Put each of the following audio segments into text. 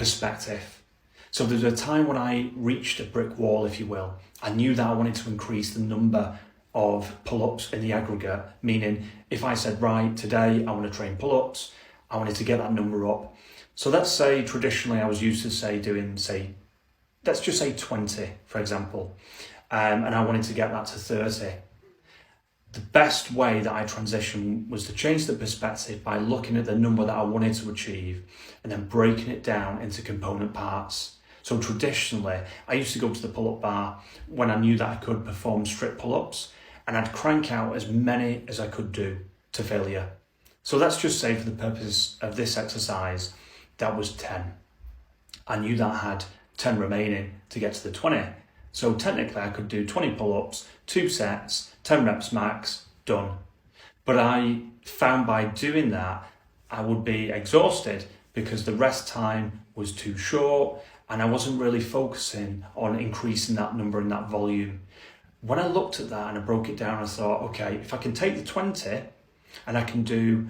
perspective. So there's a time when I reached a brick wall, if you will. I knew that I wanted to increase the number of pull-ups in the aggregate, meaning if I said, right, today I want to train pull-ups, I wanted to get that number up. So let's say traditionally I was used to doing, let's just say 20, for example, and I wanted to get that to 30. The best way that I transitioned was to change the perspective by looking at the number that I wanted to achieve and then breaking it down into component parts. So traditionally, I used to go to the pull-up bar when I knew that I could perform strict pull-ups, and I'd crank out as many as I could do to failure. So let's just say for the purpose of this exercise, that was 10. I knew that I had 10 remaining to get to the 20. So technically I could do 20 pull-ups, 2 sets, 10 reps max, done. But I found by doing that, I would be exhausted because the rest time was too short and I wasn't really focusing on increasing that number and that volume. When I looked at that and I broke it down, I thought, okay, if I can take the 20 and I can do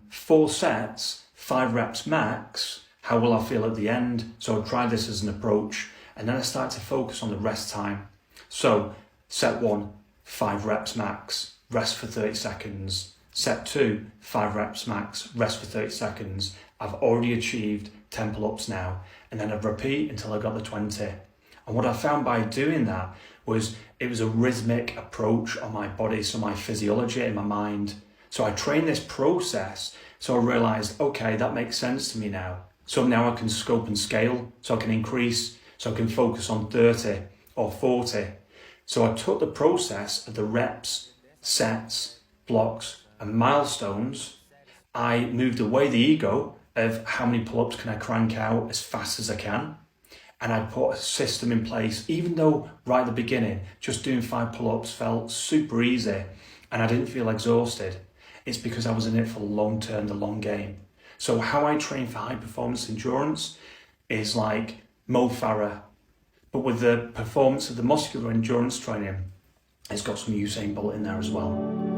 4 sets, 5 reps max, how will I feel at the end? So I tried this as an approach, and then I started to focus on the rest time. So set 1, 5 reps max, rest for 30 seconds. Set 2, 5 reps max, rest for 30 seconds. I've already achieved 10 pull-ups now, and then I'd repeat until I got the 20. And what I found by doing that was it was a rhythmic approach on my body, so my physiology in my mind. So I trained this process, so I realized, okay, that makes sense to me now. So now I can scope and scale, so I can increase, so I can focus on 30 or 40. So I took the process of the reps, sets, blocks, and milestones. I moved away the ego of how many pull-ups can I crank out as fast as I can. And I put a system in place, even though right at the beginning, just doing 5 pull-ups felt super easy and I didn't feel exhausted. It's because I was in it for the long term, the long game. So how I train for high performance endurance is like Mo Farah, but with the performance of the muscular endurance training, it's got some Usain Bolt in there as well.